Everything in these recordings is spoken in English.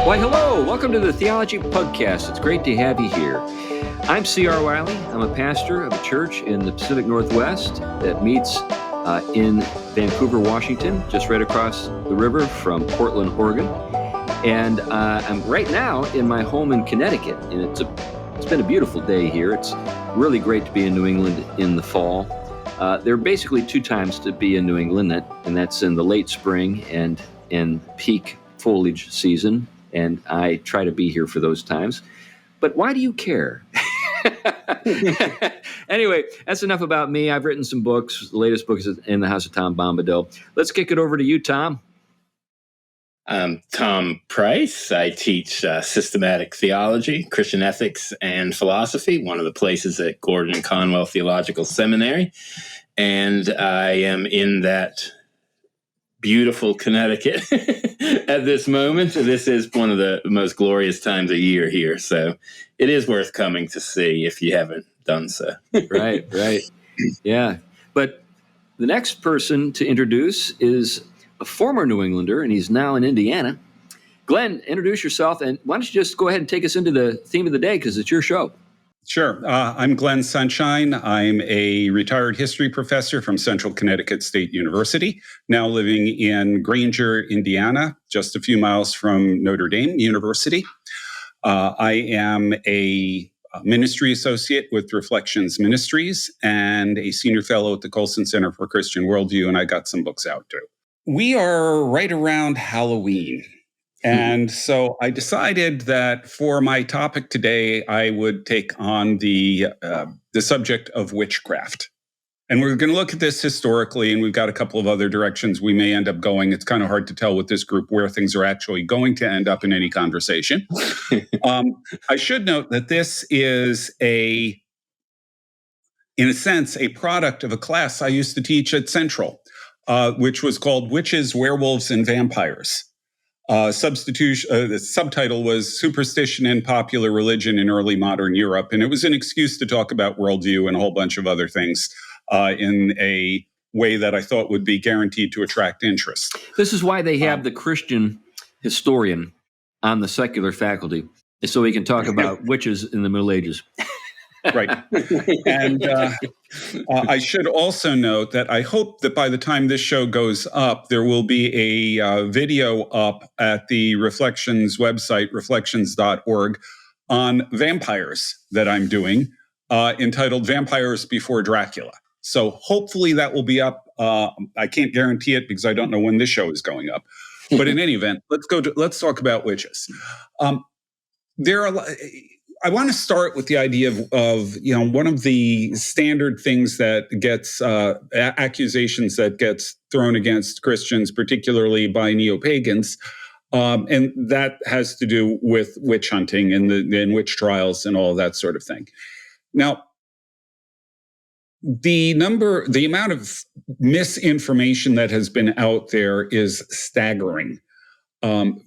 Why, hello. Welcome to the Theology Pugcast. It's great to have you here. I'm C.R. Wiley. I'm a pastor of a church in the Pacific Northwest that meets in Vancouver, Washington, just right across the river from Portland, Oregon. And I'm right now in my home in Connecticut, and it's been a beautiful day here. It's really great to be in New England in the fall. There are basically two times to be in New England, and that's in the late spring and in peak foliage season. And I try to be here for those times. But why do you care? Anyway, that's enough about me. I've written some books. The latest book is In the House of Tom Bombadil. Let's kick it over to you, Tom. I'm Tom Price. I teach systematic theology, Christian ethics, and philosophy, one of the places at Gordon and Conwell Theological Seminary. And I am in that beautiful Connecticut at this moment. This is one of the most glorious times of year here. So it is worth coming to see if you haven't done so. Right. Yeah. But the next person to introduce is a former New Englander, and he's now in Indiana. Glenn, introduce yourself, and why don't you just go ahead and take us into the theme of the day, because it's your show. Sure. I'm Glenn Sunshine. I'm a retired history professor from Central Connecticut State University, now living in Granger, Indiana, just a few miles from Notre Dame University. I am a ministry associate with Reflections Ministries and a senior fellow at the Colson Center for Christian Worldview, and I got some books out too. We are right around Halloween. And so I decided that for my topic today, I would take on the subject of witchcraft. And we're going to look at this historically, and we've got a couple of other directions we may end up going. It's kind of hard to tell with this group where things are actually going to end up in any conversation. I should note that this is in a sense, a product of a class I used to teach at Central, which was called Witches, Werewolves, and Vampires. The subtitle was Superstition and Popular Religion in Early Modern Europe. And it was an excuse to talk about worldview and a whole bunch of other things in a way that I thought would be guaranteed to attract interest. This is why they have the Christian historian on the secular faculty, so we can talk about witches in the Middle Ages. Right. And I should also note that I hope that by the time this show goes up, there will be a video up at the Reflections website, reflections.org, on vampires that I'm doing, entitled Vampires Before Dracula. So hopefully that will be up. I can't guarantee it because I don't know when this show is going up. But in any event, let's talk about witches. I want to start with the idea of one of the standard things that gets accusations that gets thrown against Christians, particularly by neo-pagans, and that has to do with witch hunting and witch trials and all that sort of thing. Now, the amount of misinformation that has been out there is staggering.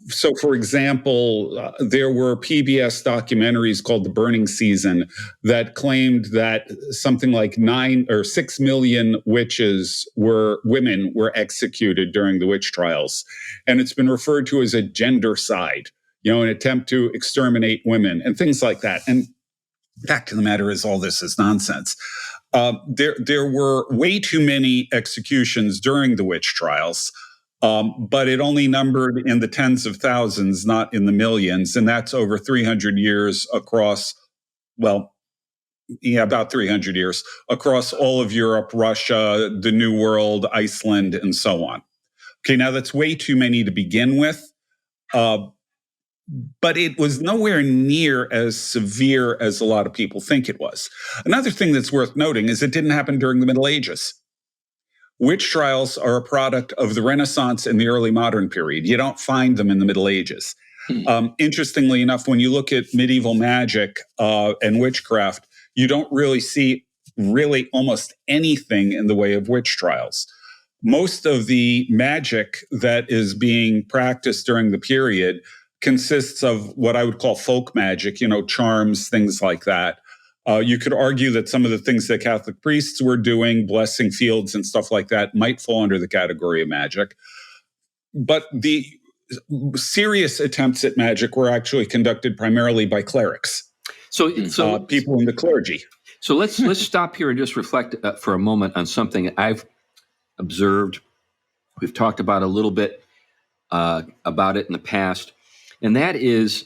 So, for example, there were PBS documentaries called The Burning Season that claimed that something like 9 or 6 million women were executed during the witch trials. And it's been referred to as a gendercide, an attempt to exterminate women and things like that. And fact of the matter is all this is nonsense. There were way too many executions during the witch trials. But it only numbered in the tens of thousands, not in the millions. And that's over 300 years across, about 300 years across all of Europe, Russia, the New World, Iceland, and so on. Okay, now that's way too many to begin with. But it was nowhere near as severe as a lot of people think it was. Another thing that's worth noting is it didn't happen during the Middle Ages. Witch trials are a product of the Renaissance and the early modern period. You don't find them in the Middle Ages. Interestingly enough, when you look at medieval magic and witchcraft, you don't really see almost anything in the way of witch trials. Most of the magic that is being practiced during the period consists of what I would call folk magic, charms, things like that. You could argue that some of the things that Catholic priests were doing, blessing fields and stuff like that, might fall under the category of magic. But the serious attempts at magic were actually conducted primarily by clerics. So people in the clergy. So let's stop here and just reflect for a moment on something I've observed. We've talked about a little bit about it in the past, and that is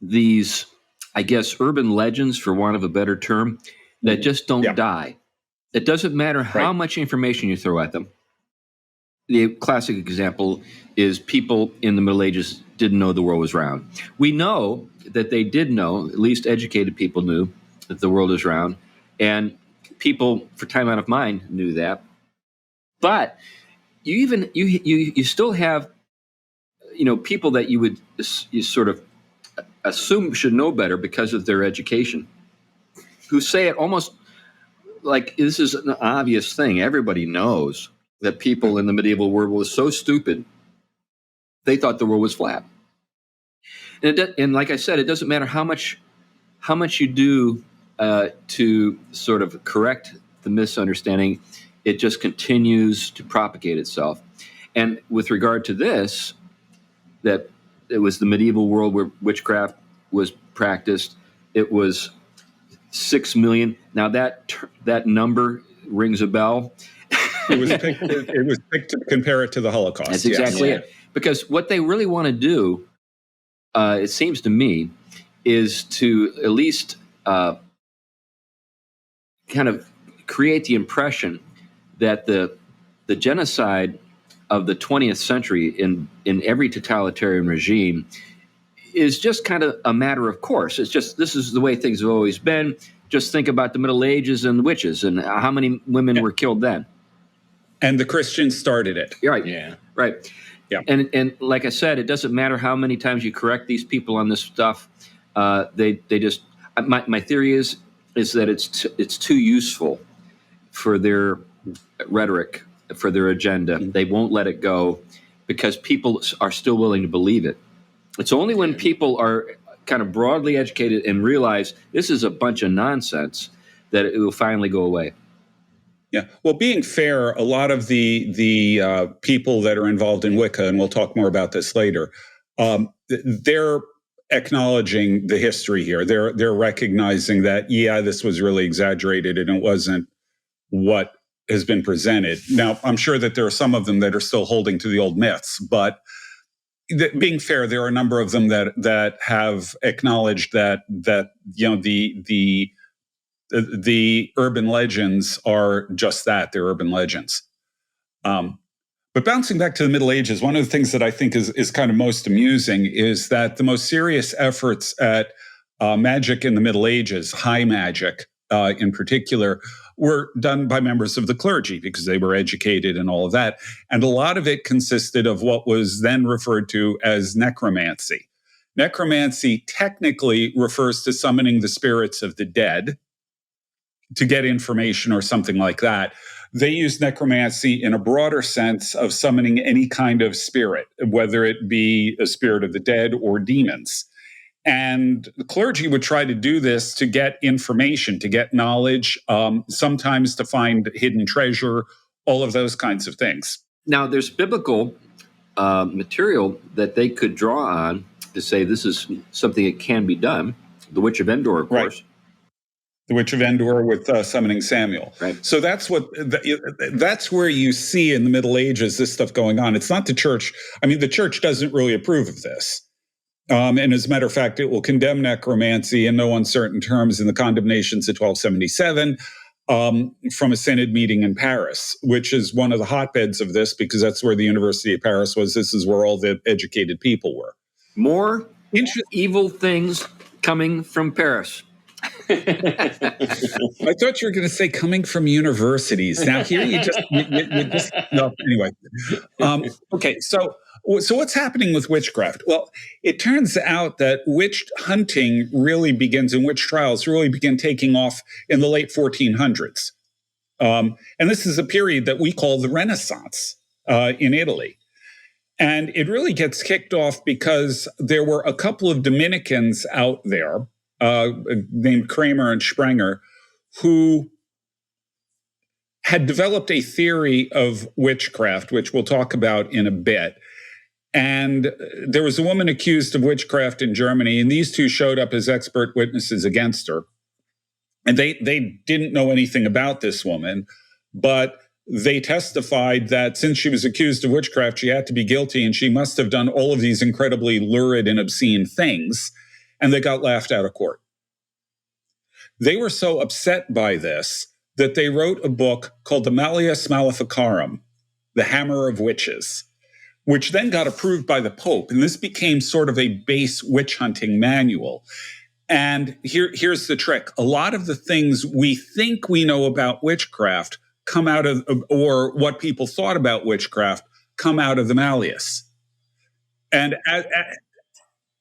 these, I guess, urban legends, for want of a better term, that just don't die. It doesn't matter how much information you throw at them. The classic example is people in the Middle Ages didn't know the world was round. We know that they did know, at least educated people knew, that the world is round, and people for time out of mind knew that. But you still have, people that you sort of assume should know better because of their education, who say it almost like this is an obvious thing. Everybody knows that people in the medieval world were so stupid, they thought the world was flat. And like I said, it doesn't matter how much you do to sort of correct the misunderstanding, it just continues to propagate itself. And with regard to this, that it was the medieval world where witchcraft was practiced, it was 6 million. Now that number rings a bell. It was picked to compare it to the Holocaust. That's exactly it. Because what they really want to do, it seems to me, is to at least kind of create the impression that the genocide of the 20th century in every totalitarian regime is just kind of a matter of course. It's just, this is the way things have always been. Just think about the Middle Ages and witches and how many women were killed then. And the Christians started it. Right. Yeah. Right. Yeah. And like I said, it doesn't matter how many times you correct these people on this stuff. They just, my theory is that it's too useful for their rhetoric, for their agenda. They won't let it go because people are still willing to believe it. It's only when people are kind of broadly educated and realize this is a bunch of nonsense that it will finally go away. Yeah. Well, being fair, a lot of the people that are involved in Wicca, and we'll talk more about this later, they're acknowledging the history here. They're recognizing that, this was really exaggerated and it wasn't what has been presented. Now, I'm sure that there are some of them that are still holding to the old myths, but being fair, there are a number of them that have acknowledged that the urban legends are just that, they're urban legends. But bouncing back to the Middle Ages, one of the things that I think is kind of most amusing is that the most serious efforts at magic in the Middle Ages, high magic in particular, were done by members of the clergy because they were educated and all of that. And a lot of it consisted of what was then referred to as necromancy. Necromancy technically refers to summoning the spirits of the dead to get information or something like that. They use necromancy in a broader sense of summoning any kind of spirit, whether it be a spirit of the dead or demons. And the clergy would try to do this to get information, to get knowledge, sometimes to find hidden treasure, all of those kinds of things. Now, there's biblical material that they could draw on to say this is something that can be done. The Witch of Endor, of course. The Witch of Endor with summoning Samuel. Right. So that's where you see in the Middle Ages this stuff going on. It's not the church. I mean, the church doesn't really approve of this. And as a matter of fact, it will condemn necromancy in no uncertain terms in the condemnations of 1277 from a synod meeting in Paris, which is one of the hotbeds of this because that's where the University of Paris was. This is where all the educated people were. More evil things coming from Paris. I thought you were going to say coming from universities. Now here you just no, anyway. Okay, so what's happening with witchcraft? Well, it turns out that witch hunting really begins and witch trials really begin taking off in the late 1400s. And this is a period that we call the Renaissance in Italy. And it really gets kicked off because there were a couple of Dominicans out there named Kramer and Sprenger, who had developed a theory of witchcraft, which we'll talk about in a bit. And there was a woman accused of witchcraft in Germany, and these two showed up as expert witnesses against her. And they didn't know anything about this woman, but they testified that since she was accused of witchcraft, she had to be guilty, and she must have done all of these incredibly lurid and obscene things, and they got laughed out of court. They were so upset by this that they wrote a book called the Malleus Maleficarum, the Hammer of Witches, which then got approved by the Pope. And this became sort of a base witch hunting manual. And here's the trick. A lot of the things we think we know about witchcraft come out of, or what people thought about witchcraft, come out of the Malleus. And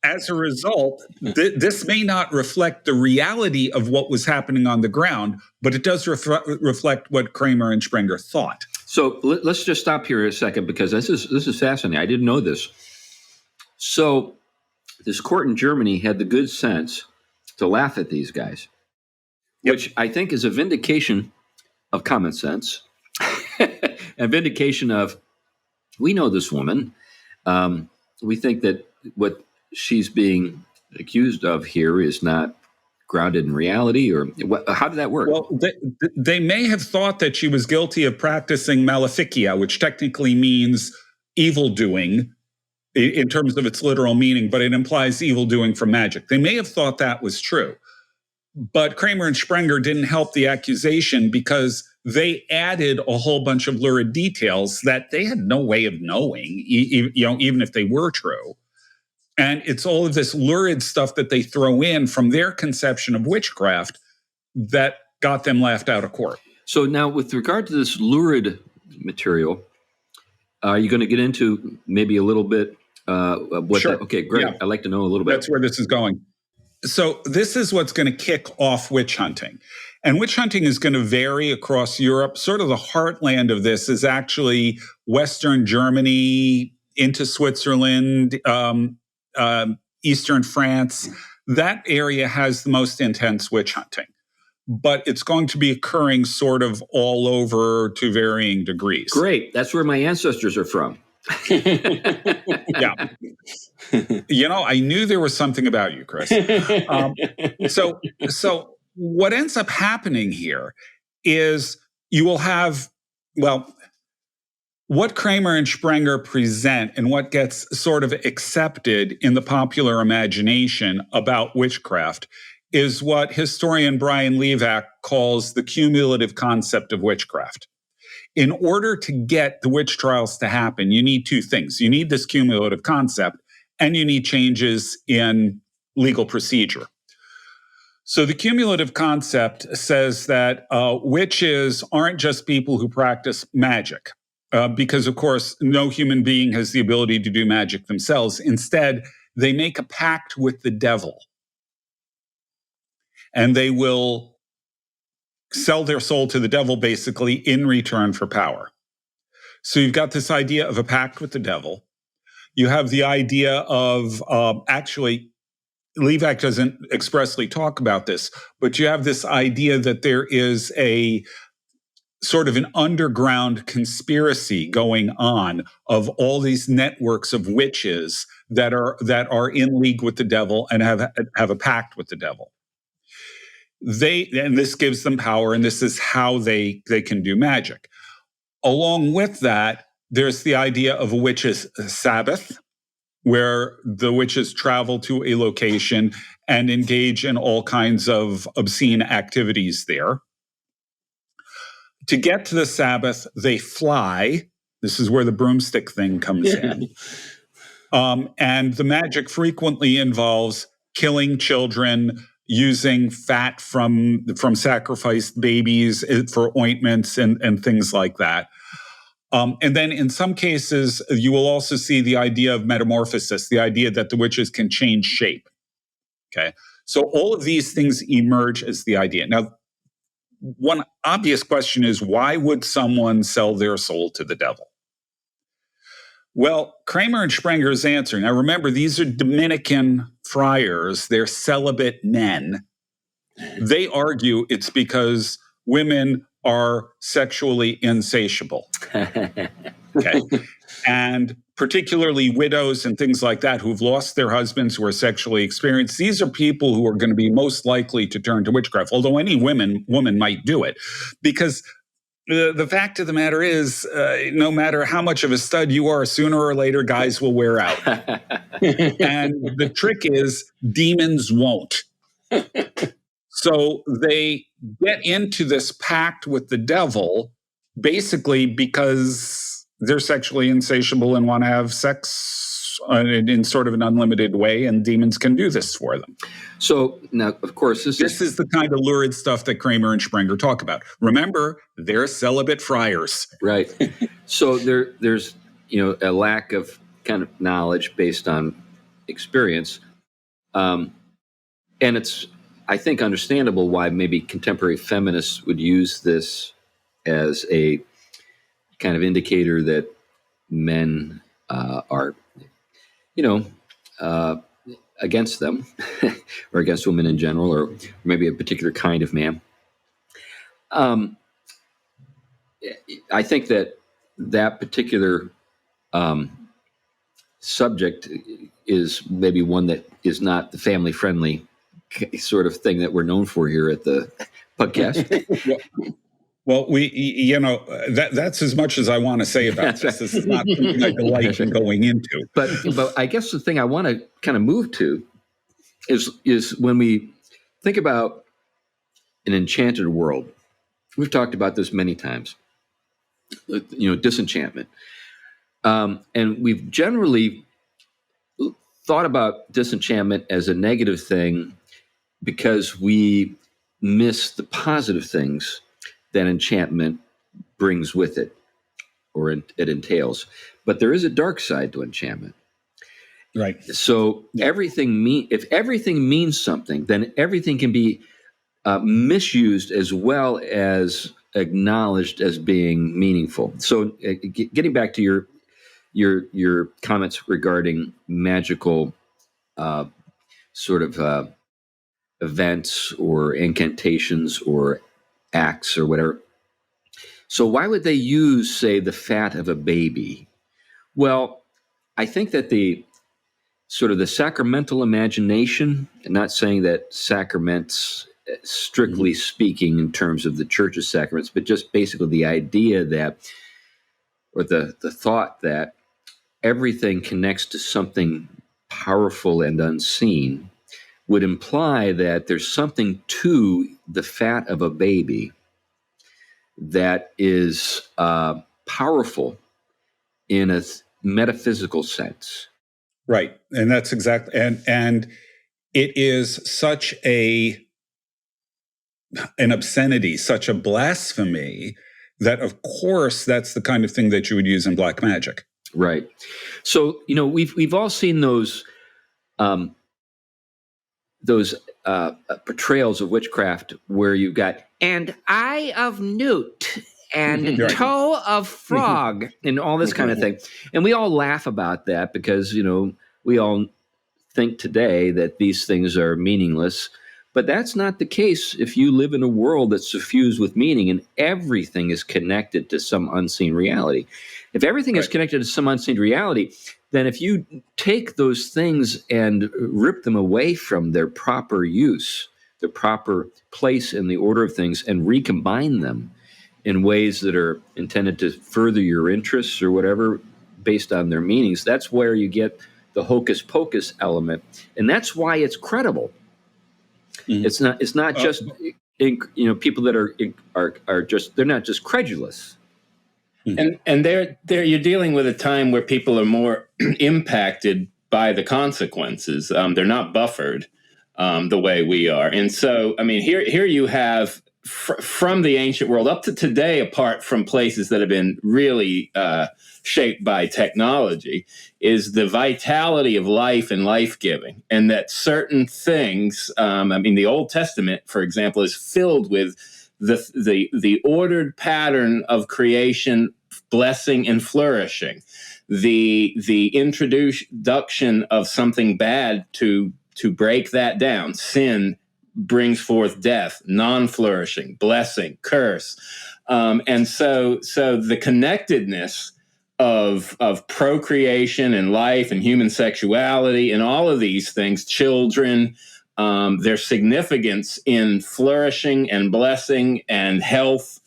as a result, this may not reflect the reality of what was happening on the ground, but it does reflect what Kramer and Sprenger thought. So let's just stop here a second, because this is fascinating. I didn't know this. So this court in Germany had the good sense to laugh at these guys, which I think is a vindication of common sense, a vindication of, we know this woman. We think that what she's being accused of here is not grounded in reality, or how did that work? Well, they may have thought that she was guilty of practicing maleficia, which technically means evil doing in terms of its literal meaning, but it implies evil doing from magic. They may have thought that was true. But Kramer and Sprenger didn't help the accusation because they added a whole bunch of lurid details that they had no way of knowing, even if they were true. And it's all of this lurid stuff that they throw in from their conception of witchcraft that got them laughed out of court. So now, with regard to this lurid material, are you going to get into maybe a little bit of what? Sure. Okay, great. Yeah. I'd like to know a little bit. That's where this is going. So this is what's going to kick off witch hunting. And witch hunting is going to vary across Europe. Sort of the heartland of this is actually Western Germany into Switzerland, Eastern France. That area has the most intense witch hunting, but it's going to be occurring sort of all over to varying degrees. Great. That's where my ancestors are from. Yeah. I knew there was something about you, Chris. So what ends up happening here is you will have, what Kramer and Sprenger present and what gets sort of accepted in the popular imagination about witchcraft is what historian Brian Levack calls the cumulative concept of witchcraft. In order to get the witch trials to happen, you need two things. You need this cumulative concept, and you need changes in legal procedure. So the cumulative concept says that witches aren't just people who practice magic. Because, of course, no human being has the ability to do magic themselves. Instead, they make a pact with the devil. And they will sell their soul to the devil, basically, in return for power. So you've got this idea of a pact with the devil. You have the idea of, actually, Levack doesn't expressly talk about this, but you have this idea that there is a sort of an underground conspiracy going on of all these networks of witches that are in league with the devil and have a pact with the devil. And this gives them power, and this is how they can do magic. Along with that, there's the idea of a witch's Sabbath, where the witches travel to a location and engage in all kinds of obscene activities there. To get to the Sabbath, they fly. This is where the broomstick thing comes in. And the magic frequently involves killing children, using fat from sacrificed babies for ointments and things like that. And then in some cases, you will also see the idea of metamorphosis, the idea that the witches can change shape. Okay, so all of these things emerge as the idea. Now, one obvious question is, why would someone sell their soul to the devil? Well, Kramer and Sprenger's answer. Now, remember, these are Dominican friars. They're celibate men. They argue it's because women are sexually insatiable. Okay. And particularly widows and things like that who've lost their husbands, who are sexually experienced. These are people who are going to be most likely to turn to witchcraft, although any woman might do it. Because the fact of the matter is, no matter how much of a stud you are, sooner or later, guys will wear out. And the trick is demons won't. So they get into this pact with the devil basically because they're sexually insatiable and want to have sex in sort of an unlimited way, and demons can do this for them. So now, of course, this is the kind of lurid stuff that Kramer and Sprenger talk about. Remember, they're celibate friars. Right. So there's a lack of kind of knowledge based on experience. And it's, I think, understandable why maybe contemporary feminists would use this as a kind of indicator that men are, against them or against women in general, or maybe a particular kind of man. I think that particular subject is maybe one that is not the family-friendly sort of thing that we're known for here at the Pugcast. Well, that's as much as I want to say about this. This is not something I delight in going into. But I guess the thing I want to kind of move to is when we think about an enchanted world. We've talked about this many times. Disenchantment, and we've generally thought about disenchantment as a negative thing because we miss the positive things that enchantment brings with it, or it entails. But there is a dark side to enchantment. Right. So if everything means something, then everything can be misused as well as acknowledged as being meaningful. So getting back to your comments regarding magical sort of events or incantations or acts or whatever. So why would they use, say, the fat of a baby? Well, I think that the sacramental imagination, and not saying that sacraments, strictly speaking, in terms of the church's sacraments, but just basically the idea that, or the thought that everything connects to something powerful and unseen, would imply that there's something to the fat of a baby that is powerful in a metaphysical sense. Right. And that's exactly, and it is such an obscenity, such a blasphemy, that of course that's the kind of thing that you would use in black magic. Right. So, we've all seen those portrayals of witchcraft where you've got "and eye of newt" and "toe of frog" and all this kind of thing. And we all laugh about that because, we all think today that these things are meaningless. But that's not the case if you live in a world that's suffused with meaning and everything is connected to some unseen reality. If everything is connected to some unseen reality, then if you take those things and rip them away from their proper use, their proper place in the order of things, and recombine them in ways that are intended to further your interests or whatever based on their meanings, that's where you get the hocus pocus element. And that's why it's credible. Mm-hmm. It's not just people that are just, they're not just credulous. And you're dealing with a time where people are more impacted by the consequences. They're not buffered the way we are. And so, here you have from the ancient world up to today, apart from places that have been really shaped by technology, is the vitality of life and life-giving. And that certain things, the Old Testament, for example, is filled with the ordered pattern of creation, blessing and flourishing, the introduction of something bad to break that down. Sin brings forth death, non-flourishing, blessing, curse. And so the connectedness of procreation and life and human sexuality and all of these things, children, their significance in flourishing and blessing and health,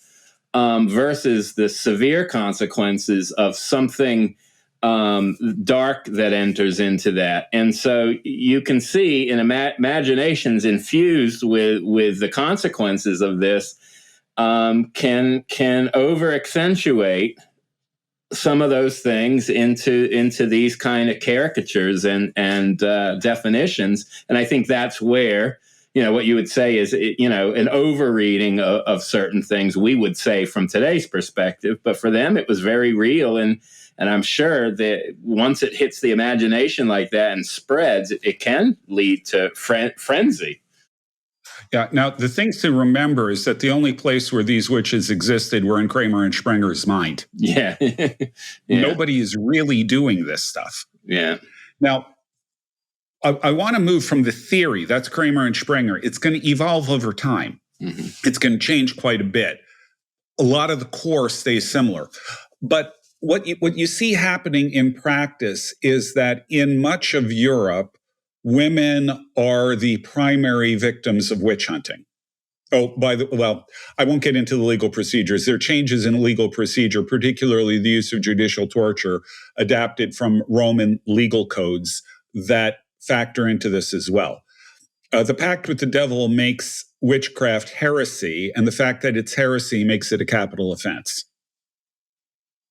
versus the severe consequences of something dark that enters into that. And so you can see in imaginations infused with the consequences of this can over accentuate some of those things into these kind of caricatures and definitions. And I think that's where, what you would say is, an overreading of certain things, we would say from today's perspective. But for them, it was very real. And I'm sure that once it hits the imagination like that and spreads, it can lead to frenzy. Yeah. Now, the thing to remember is that the only place where these witches existed were in Kramer and Sprenger's mind. Yeah. Yeah. Nobody is really doing this stuff. Yeah. Now, I want to move from the theory, that's Kramer and Sprenger. It's going to evolve over time. Mm-hmm. It's going to change quite a bit. A lot of the core stays similar. But what you see happening in practice is that in much of Europe, women are the primary victims of witch hunting. I won't get into the legal procedures. There are changes in legal procedure, particularly the use of judicial torture, adapted from Roman legal codes that factor into this as well. The pact with the devil makes witchcraft heresy, and the fact that it's heresy makes it a capital offense.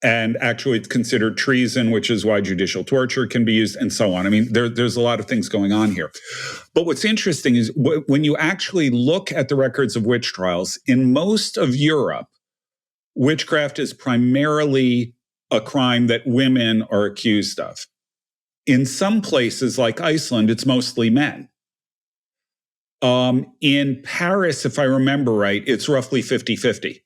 And actually, it's considered treason, which is why judicial torture can be used, and so on. I mean, there's a lot of things going on here. But what's interesting is when you actually look at the records of witch trials, in most of Europe, witchcraft is primarily a crime that women are accused of. In some places, like Iceland, it's mostly men. In Paris, if I remember right, it's roughly 50-50.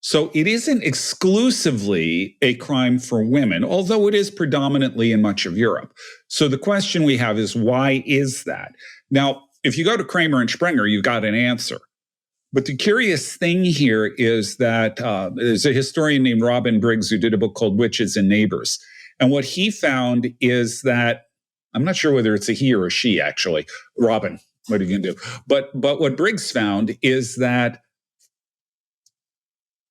So it isn't exclusively a crime for women, although it is predominantly in much of Europe. So the question we have is, why is that? Now, if you go to Kramer and Sprenger, you've got an answer. But the curious thing here is that there's a historian named Robin Briggs who did a book called Witches and Neighbors. And what he found is that, I'm not sure whether it's a he or a she, actually. Robin, what are you going to do? But what Briggs found is that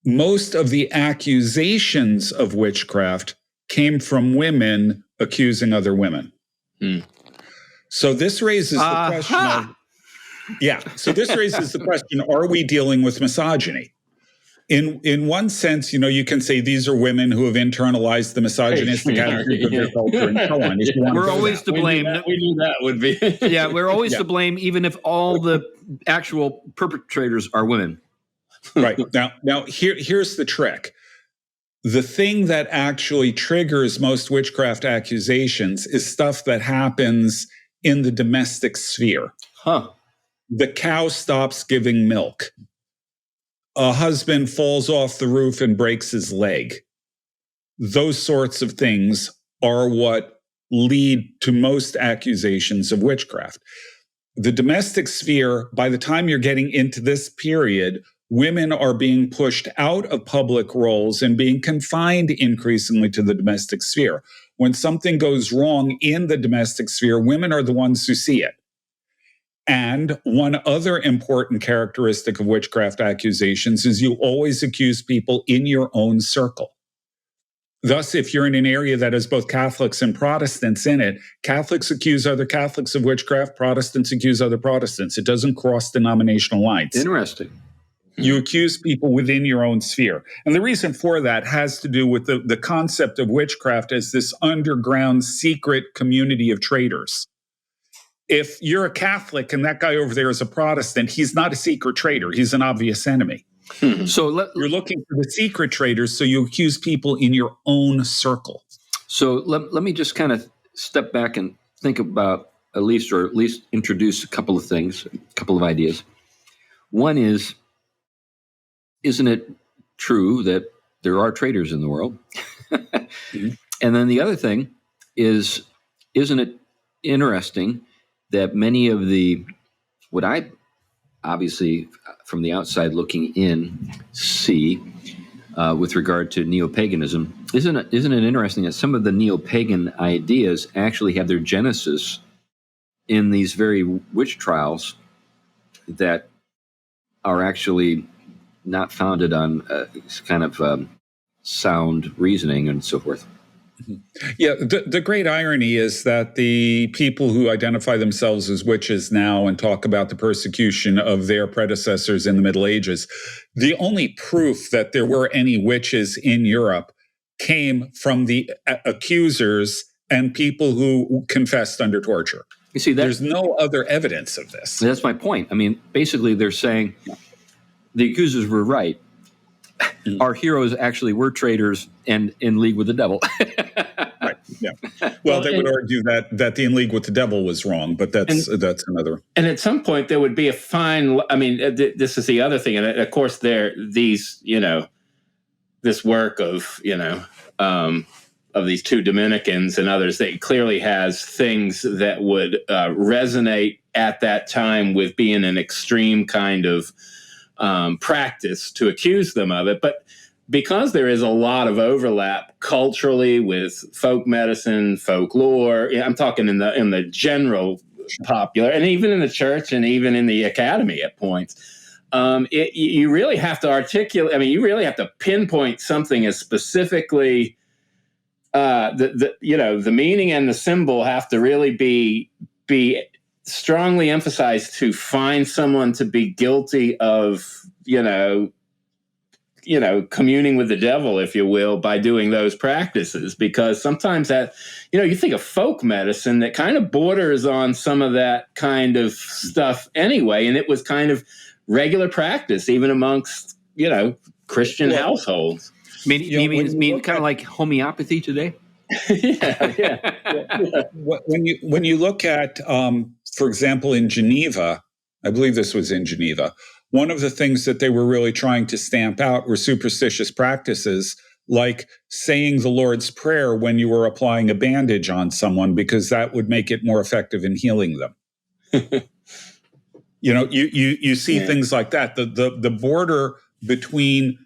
most of the accusations of witchcraft came from women accusing other women. So this raises the question of, so this raises the question, are we dealing with misogyny? In one sense, you can say these are women who have internalized the misogynistic attitude of their culture and so on. We're always to blame. We knew that would be. We're always to blame, even if all the actual perpetrators are women. Right. Now here's the trick. The thing that actually triggers most witchcraft accusations is stuff that happens in the domestic sphere. The cow stops giving milk. A husband falls off the roof and breaks his leg. Those sorts of things are what lead to most accusations of witchcraft. The domestic sphere, by the time you're getting into this period, women are being pushed out of public roles and being confined increasingly to the domestic sphere. When something goes wrong in the domestic sphere, women are the ones who see it. And one other important characteristic of witchcraft accusations is you always accuse people in your own circle. Thus, if you're in an area that has both Catholics and Protestants in it, Catholics accuse other Catholics of witchcraft, Protestants accuse other Protestants. It doesn't cross denominational lines. Interesting. You accuse people within your own sphere. And the reason for that has to do with the concept of witchcraft as this underground secret community of traitors. If you're a Catholic and that guy over there is a Protestant, he's not a secret traitor. He's an obvious enemy. So you're looking for the secret traitors, so you accuse people in your own circle. So let me just kind of step back and think about at least introduce a couple of things, a couple of ideas. One is, isn't it true that there are traitors in the world? Mm-hmm. And then the other thing is, isn't it interesting that many of what I obviously from the outside looking in see with regard to neo-paganism Isn't it interesting that some of the neo-pagan ideas actually have their genesis in these very witch trials that are actually not founded on kind of sound reasoning and so forth? Yeah, the great irony is that the people who identify themselves as witches now and talk about the persecution of their predecessors in the Middle Ages, the only proof that there were any witches in Europe came from the accusers and people who confessed under torture. You see, there's no other evidence of this. That's my point. I mean, basically, they're saying the accusers were right. Our heroes actually were traitors and in league with the devil. Right. Yeah. Well, they would argue that the in league with the devil was wrong, but that's another. And at some point, there would be a fine. I mean, this is the other thing, and of course, this work of these two Dominicans and others, that clearly has things that would resonate at that time with being an extreme kind of practice to accuse them of it. But because there is a lot of overlap culturally with folk medicine, folklore, I'm talking in the general popular, and even in the church and even in the academy at points, you really have to articulate. I mean, you really have to pinpoint something as specifically. The meaning and the symbol have to really be strongly emphasized to find someone to be guilty of, communing with the devil, if you will, by doing those practices. Because sometimes that, you think of folk medicine that kind of borders on some of that kind of stuff anyway. And it was kind of regular practice, even amongst, Christian households. You mean kind of like homeopathy today? Yeah. When you look at, for example, in Geneva, I believe this was in Geneva, one of the things that they were really trying to stamp out were superstitious practices like saying the Lord's Prayer when you were applying a bandage on someone, because that would make it more effective in healing them. You see things like that. The border between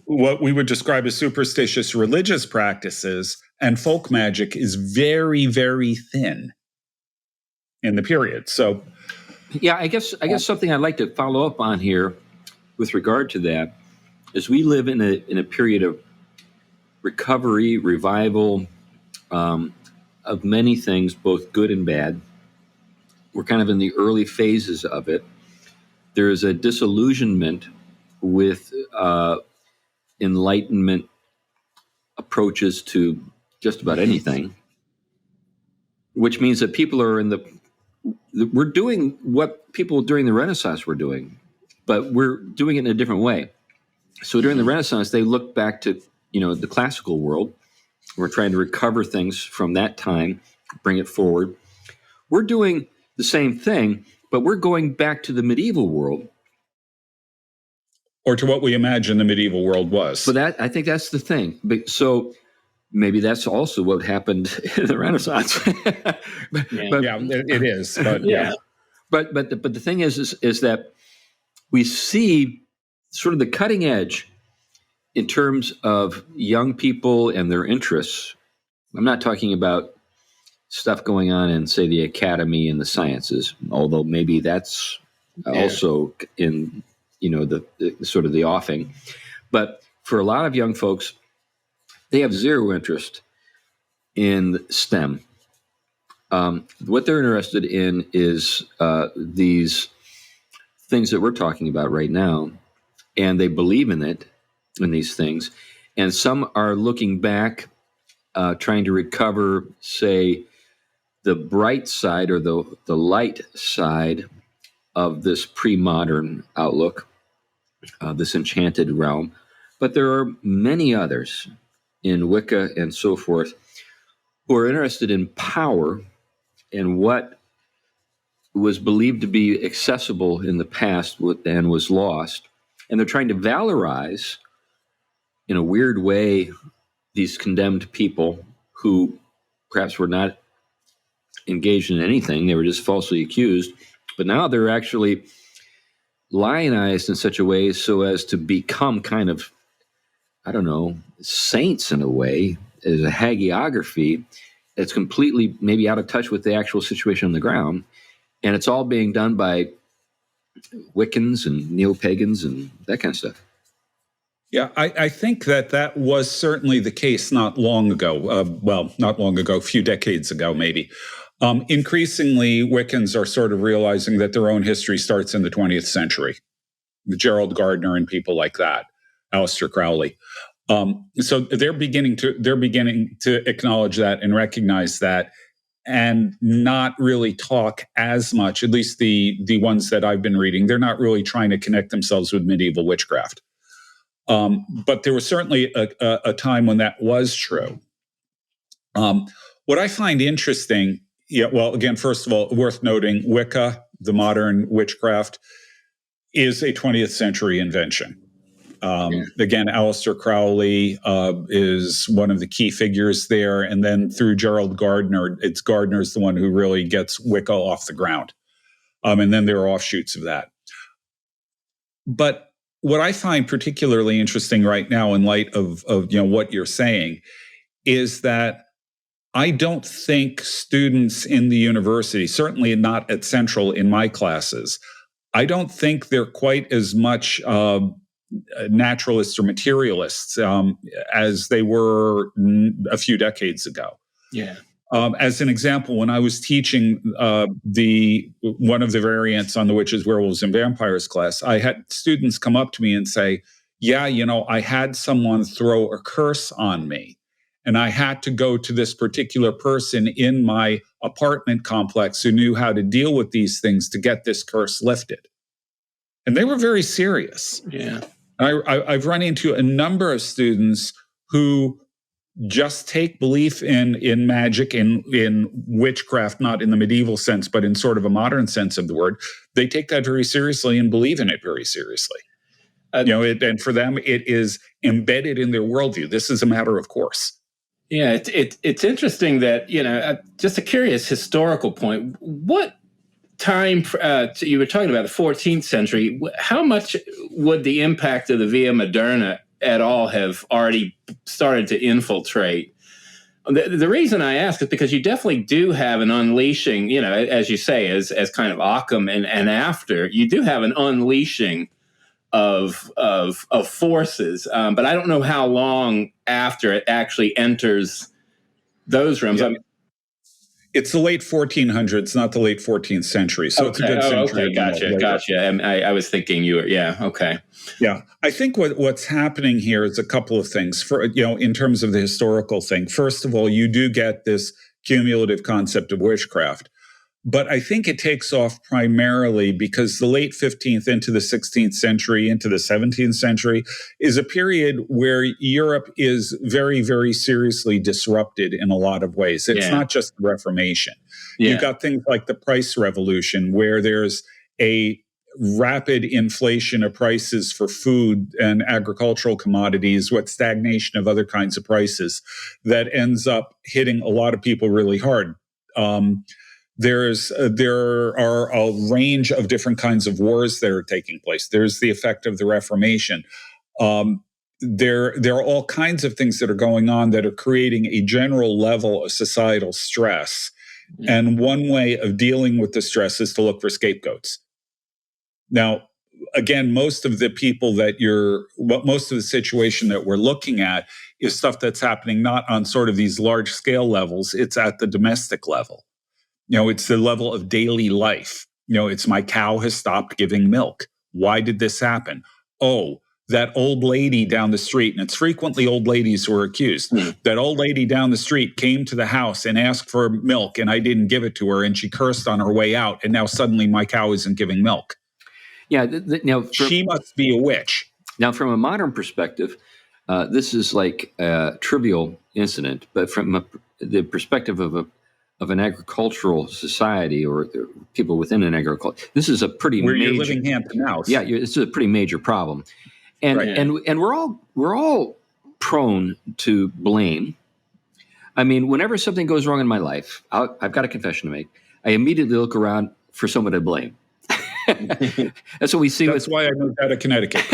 what we would describe as superstitious religious practices and folk magic is very, very thin in the period. So, yeah, I guess something I'd like to follow up on here with regard to that is we live in a period of recovery, revival, of many things, both good and bad. We're kind of in the early phases of it. There is a disillusionment with Enlightenment approaches to just about anything, which means that people are we're doing what people during the Renaissance were doing, but we're doing it in a different way. So during the Renaissance, they looked back to, the classical world. We're trying to recover things from that time, bring it forward. We're doing the same thing, but we're going back to the medieval world. Or to what we imagine the medieval world was. But I think that's the thing. So maybe that's also what happened in the Renaissance. It is. But yeah. But the thing is that we see sort of the cutting edge in terms of young people and their interests. I'm not talking about stuff going on in, say, the academy and the sciences, although maybe that's also in the sort of the offing. But for a lot of young folks, they have zero interest in STEM. What they're interested in is these things that we're talking about right now, and they believe in these things. And some are looking back, trying to recover, say, the bright side or the light side of this pre-modern outlook, this enchanted realm. But there are many others in Wicca and so forth who are interested in power and what was believed to be accessible in the past and was lost. And they're trying to valorize, in a weird way, these condemned people who perhaps were not engaged in anything. They were just falsely accused. But now they're actually lionized in such a way so as to become kind of I don't know, saints in a way, as a hagiography that's completely maybe out of touch with the actual situation on the ground. And it's all being done by Wiccans and neo-pagans and that kind of stuff. Yeah, I think that was certainly the case not long ago. Not long ago, a few decades ago, maybe. Increasingly, Wiccans are sort of realizing that their own history starts in the 20th century. Gerald Gardner and people like that, Aleister Crowley. So they're beginning to acknowledge that and recognize that, and not really talk as much. At least the ones that I've been reading, they're not really trying to connect themselves with medieval witchcraft. But there was certainly a time when that was true. What I find interesting, again, first of all, worth noting, Wicca, the modern witchcraft, is a 20th century invention. Again, Aleister Crowley is one of the key figures there. And then through Gerald Gardner, Gardner's the one who really gets Wicca off the ground. And then there are offshoots of that. But what I find particularly interesting right now, in light of what you're saying, is that I don't think students in the university, certainly not at Central in my classes, I don't think they're quite as much naturalists or materialists as they were a few decades ago. Yeah. As an example, when I was teaching one of the variants on the Witches, Werewolves, and Vampires class, I had students come up to me and say, yeah, I had someone throw a curse on me, and I had to go to this particular person in my apartment complex who knew how to deal with these things to get this curse lifted. And they were very serious. Yeah. I've run into a number of students who just take belief in magic, in witchcraft, not in the medieval sense, but in sort of a modern sense of the word. They take that very seriously and believe in it very seriously. And for them, it is embedded in their worldview. This is a matter of course. Yeah, it's interesting that, just a curious historical point. What time, you were talking about the 14th century, how much would the impact of the Via Moderna at all have already started to infiltrate? The reason I ask is because you definitely do have an unleashing, as you say, as kind of Occam and after, you do have an unleashing of forces, but I don't know how long after it actually enters those realms. Yeah. I mean, it's the late 1400s, not the late 14th century. So it's a good century. Okay, gotcha. I was thinking you were, okay. Yeah, I think what's happening here is a couple of things. For in terms of the historical thing, first of all, you do get this cumulative concept of witchcraft, but I think it takes off primarily because the late 15th into the 16th century, into the 17th century, is a period where Europe is very, very seriously disrupted in a lot of ways. It's not just the Reformation. Yeah. You've got things like the price revolution, where there's a rapid inflation of prices for food and agricultural commodities, with stagnation of other kinds of prices, that ends up hitting a lot of people really hard. There are a range of different kinds of wars that are taking place. There's the effect of the Reformation. There are all kinds of things that are going on that are creating a general level of societal stress. Mm-hmm. And one way of dealing with the stress is to look for scapegoats. Now, again, most of the situation that we're looking at is stuff that's happening not on sort of these large scale levels. It's at the domestic level. It's the level of daily life. It's my cow has stopped giving milk. Why did this happen? Oh, that old lady down the street, and it's frequently old ladies who are accused. Mm. That old lady down the street came to the house and asked for milk, and I didn't give it to her, and she cursed on her way out, and now suddenly my cow isn't giving milk. Yeah, she must be a witch. Now, from a modern perspective, this is like a trivial incident, but from the perspective of an agricultural society, or people within an agriculture, this is a pretty where major, you're living hand to mouth. Yeah, this is a pretty major problem, and right. and we're all prone to blame. I mean, whenever something goes wrong in my life, I've got a confession to make. I immediately look around for someone to blame. That's what we see. That's why I moved out of Connecticut.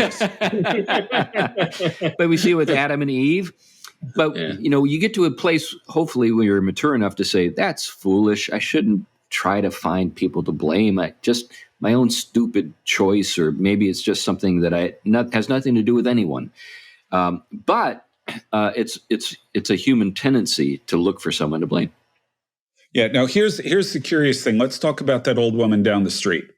But we see with Adam and Eve. But, you get to a place, hopefully, when you're mature enough to say, that's foolish. I shouldn't try to find people to blame. Just my own stupid choice, or maybe it's just something that has nothing to do with anyone. But it's a human tendency to look for someone to blame. Yeah. Now, here's the curious thing. Let's talk about that old woman down the street.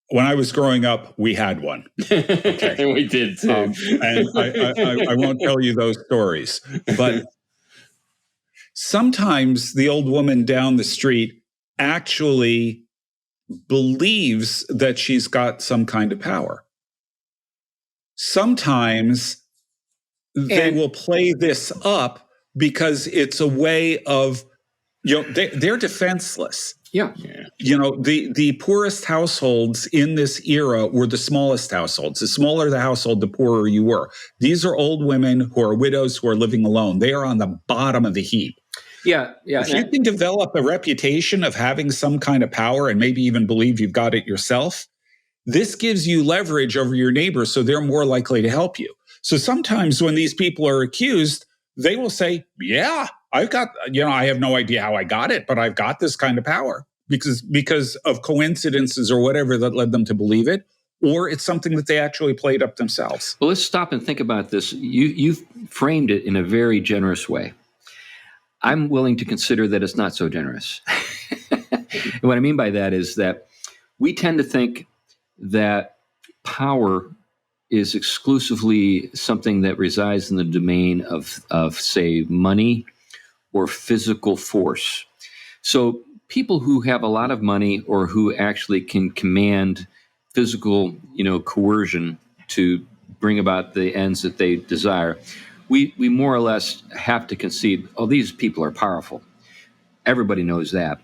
When I was growing up, we had one. Okay. We did too. And I won't tell you those stories. But sometimes the old woman down the street actually believes that she's got some kind of power. Sometimes they will play this up because it's a way of, they're defenseless. Yeah. The poorest households in this era were the smallest households. The smaller the household, the poorer you were. These are old women who are widows who are living alone. They are on the bottom of the heap. Yeah. If you can develop a reputation of having some kind of power and maybe even believe you've got it yourself, this gives you leverage over your neighbors, so they're more likely to help you. So sometimes when these people are accused, they will say, yeah, I've got, I have no idea how I got it, but I've got this kind of power because of coincidences or whatever that led them to believe it, or it's something that they actually played up themselves. Well, let's stop and think about this. You've framed it in a very generous way. I'm willing to consider that it's not so generous. And what I mean by that is that we tend to think that power is exclusively something that resides in the domain of say, money or physical force. So people who have a lot of money or who actually can command physical, coercion to bring about the ends that they desire, we more or less have to concede, these people are powerful. Everybody knows that.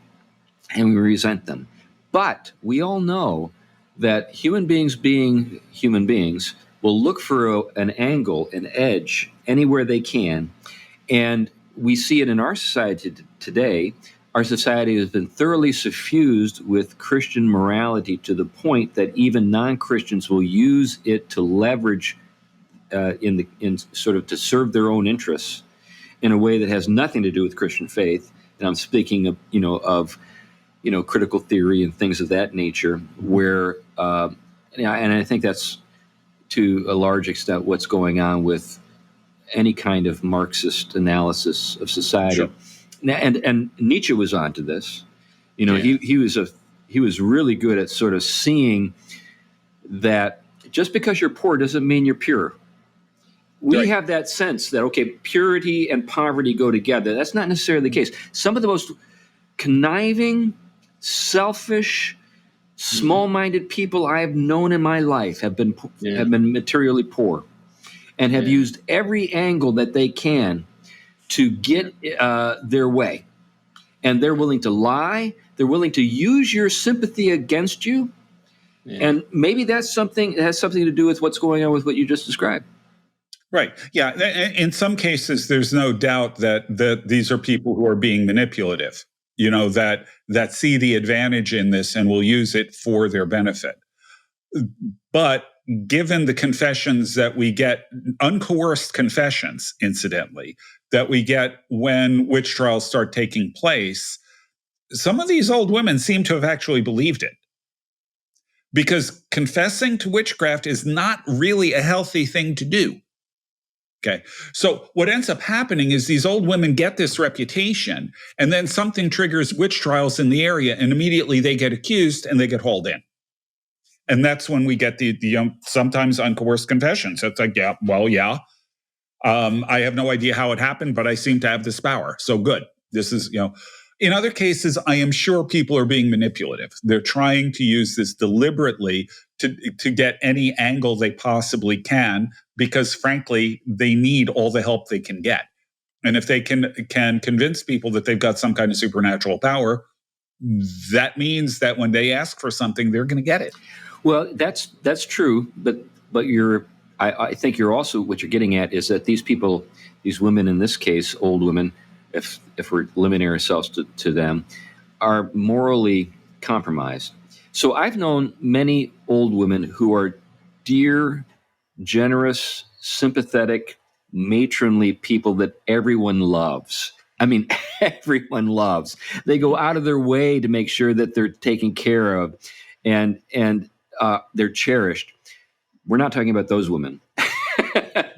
And we resent them. But we all know that human beings being human beings will look for an angle, an edge, anywhere they can. And we see it in our society today. Our society has been thoroughly suffused with Christian morality to the point that even non-Christians will use it to leverage in sort of to serve their own interests in a way that has nothing to do with Christian faith. And I'm speaking of critical theory and things of that nature, where and I think that's to a large extent what's going on with any kind of Marxist analysis of society. Sure. And Nietzsche was onto this. He was really good at sort of seeing that just because you're poor doesn't mean you're pure. We have that sense that, okay, purity and poverty go together. That's not necessarily the case. Some of the most conniving, selfish, small-minded people I have known in my life have been materially poor and have used every angle that they can to get their way. And they're willing to lie. They're willing to use your sympathy against you. Yeah. And maybe that has something to do with what's going on with what you just described. Right. Yeah. In some cases, there's no doubt that these are people who are being manipulative, that see the advantage in this and will use it for their benefit. But given the confessions that we get, uncoerced confessions, incidentally, that we get when witch trials start taking place, some of these old women seem to have actually believed it. Because confessing to witchcraft is not really a healthy thing to do. Okay. So what ends up happening is these old women get this reputation, and then something triggers witch trials in the area, and immediately they get accused and they get hauled in. And that's when we get the sometimes uncoerced confessions. It's like, I have no idea how it happened, but I seem to have this power. So good. This is, in other cases, I am sure people are being manipulative. They're trying to use this deliberately to get any angle they possibly can, because frankly, they need all the help they can get. And if they can convince people that they've got some kind of supernatural power, that means that when they ask for something, they're going to get it. Well, that's true, but I think you're also, what you're getting at is that these people, these women in this case, old women, if we're limiting ourselves to them, are morally compromised. So I've known many old women who are dear, generous, sympathetic, matronly people that everyone loves. I mean, everyone loves. They go out of their way to make sure that they're taken care of, and they're cherished. We're not talking about those women.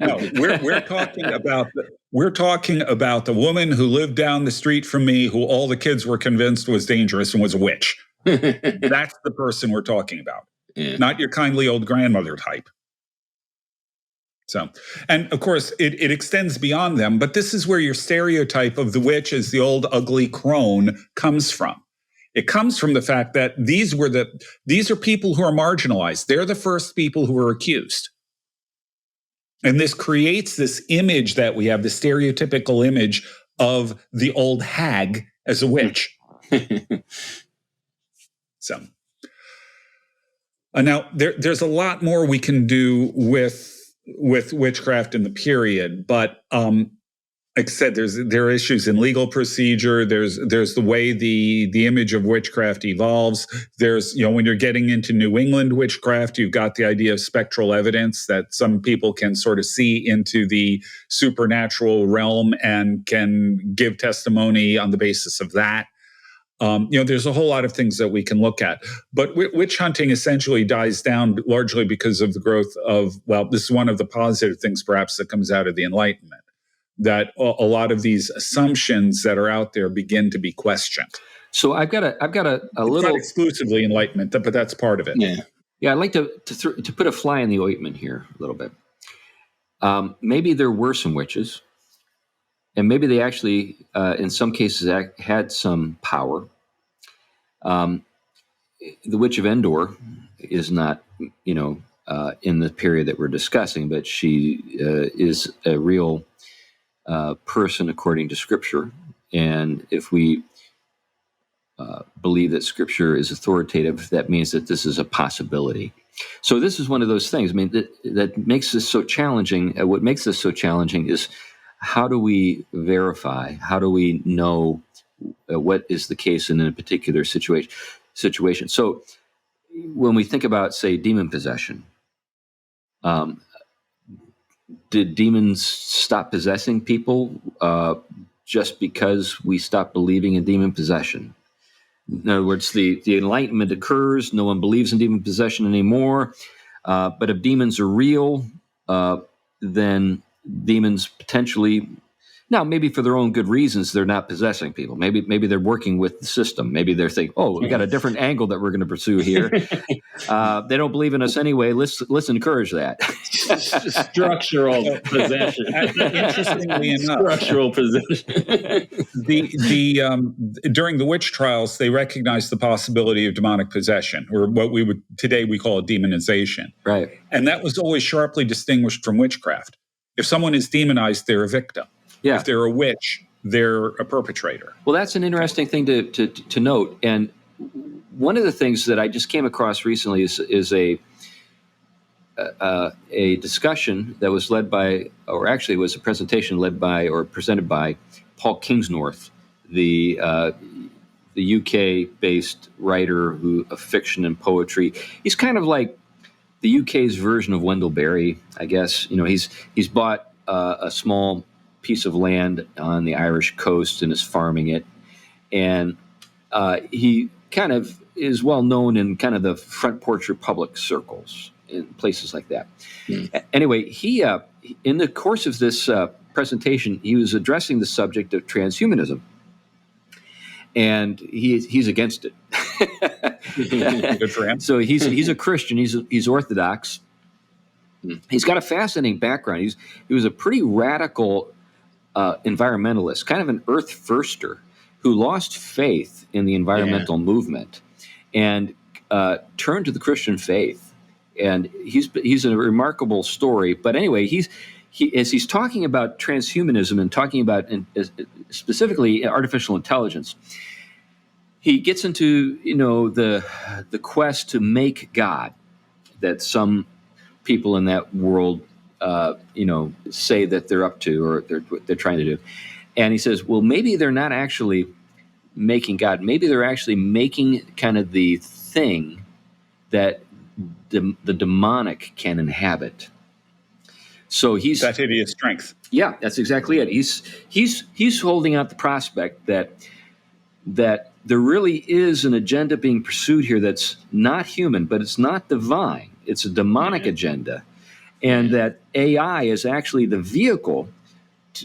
No, we're talking about the woman who lived down the street from me, who all the kids were convinced was dangerous and was a witch. That's the person we're talking about, not your kindly old grandmother type. So, and of course, it extends beyond them, but this is where your stereotype of the witch as the old ugly crone comes from. It comes from the fact that these are people who are marginalized. They're the first people who were accused. And this creates this image that we have, the stereotypical image of the old hag as a witch. So, now there's a lot more we can do with witchcraft in the period, but like I said, there are issues in legal procedure. There's the way the image of witchcraft evolves. There's, when you're getting into New England witchcraft, you've got the idea of spectral evidence, that some people can sort of see into the supernatural realm and can give testimony on the basis of that. There's a whole lot of things that we can look at, but witch hunting essentially dies down largely because of the growth of, this is one of the positive things perhaps that comes out of the Enlightenment, that a lot of these assumptions that are out there begin to be questioned. So I've got a it's little, not exclusively Enlightenment, but that's part of it. Yeah. I'd like to put a fly in the ointment here a little bit. Maybe there were some witches, and maybe they actually, in some cases, had some power. The Witch of Endor is not, in the period that we're discussing, but she is a real person according to Scripture. And if we believe that Scripture is authoritative, that means that this is a possibility. So this is one of those things. I mean, that makes this so challenging. What makes this so challenging is, how do we verify? How do we know what is the case in a particular situation? So when we think about, say, demon possession, did demons stop possessing people just because we stopped believing in demon possession? In other words, the Enlightenment occurs, no one believes in demon possession anymore, but if demons are real, then demons potentially, now maybe for their own good reasons, they're not possessing people. Maybe they're working with the system. Maybe they're thinking, we got a different angle that we're going to pursue here. They don't believe in us anyway. Let's encourage that. Structural possession. Interestingly enough, structural possession. During the witch trials, they recognized the possibility of demonic possession, or what today we call a demonization. Right. And that was always sharply distinguished from witchcraft. If someone is demonized, they're a victim. Yeah. If they're a witch, they're a perpetrator. Well, that's an interesting thing to note. And one of the things that I just came across recently is a discussion that was led by, or actually was a presentation led by or presented by Paul Kingsnorth, the UK-based writer of fiction and poetry. He's kind of like the UK's version of Wendell Berry, I guess. He's bought a small piece of land on the Irish coast and is farming it, and he kind of is well known in kind of the Front Porch Republic circles in places like that. Anyway, he in the course of this presentation, he was addressing the subject of transhumanism, and he's against it. Good for him. So he's a Christian. He's Orthodox. He's got a fascinating background. He was a pretty radical environmentalist, kind of an earth firster, who lost faith in the environmental movement and turned to the Christian faith. And he's a remarkable story. But anyway, as he's talking about transhumanism and talking about specifically artificial intelligence, he gets into the quest to make God that some people in that world say that they're up to, or they're trying to do. And he says, well, maybe they're not actually making God. Maybe they're actually making kind of the thing that the demonic can inhabit. So he's that hideous strength. Yeah, that's exactly it. He's holding out the prospect that there really is an agenda being pursued here that's not human, but it's not divine. It's a demonic agenda, and that AI is actually the vehicle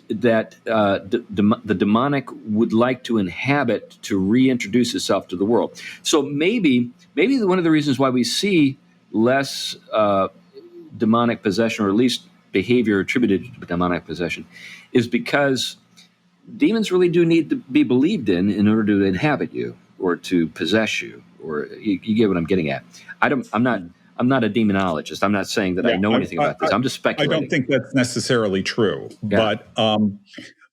that the demonic would like to inhabit to reintroduce itself to the world. So maybe one of the reasons why we see less demonic possession, or at least behavior attributed to demonic possession, is because demons really do need to be believed in order to inhabit you or to possess you. Or you get what I'm getting at. I'm not a demonologist. I'm not saying that I know anything about this. I'm just speculating. I don't think that's necessarily true. Yeah.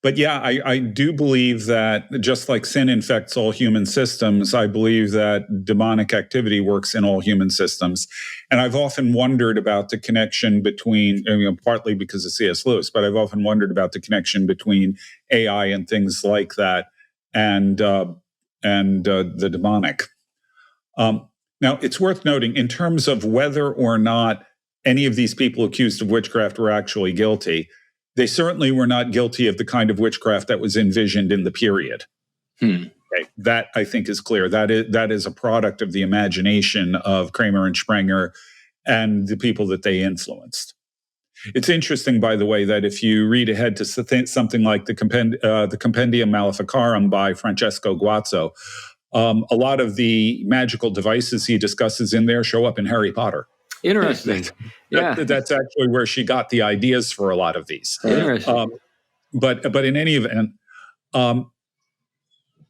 But yeah, I do believe that just like sin infects all human systems, I believe that demonic activity works in all human systems. And I've often wondered about the connection between, partly because of C.S. Lewis, but I've often wondered about the connection between AI and things like that and the demonic. Now, it's worth noting, in terms of whether or not any of these people accused of witchcraft were actually guilty, they certainly were not guilty of the kind of witchcraft that was envisioned in the period. Okay. That, I think, is clear. That is a product of the imagination of Kramer and Sprenger and the people that they influenced. It's interesting, by the way, that if you read ahead to something like the Compendium Maleficarum by Francesco Guazzo, a lot of the magical devices he discusses in there show up in Harry Potter. Interesting. That's actually where she got the ideas for a lot of these. Interesting. But in any event, I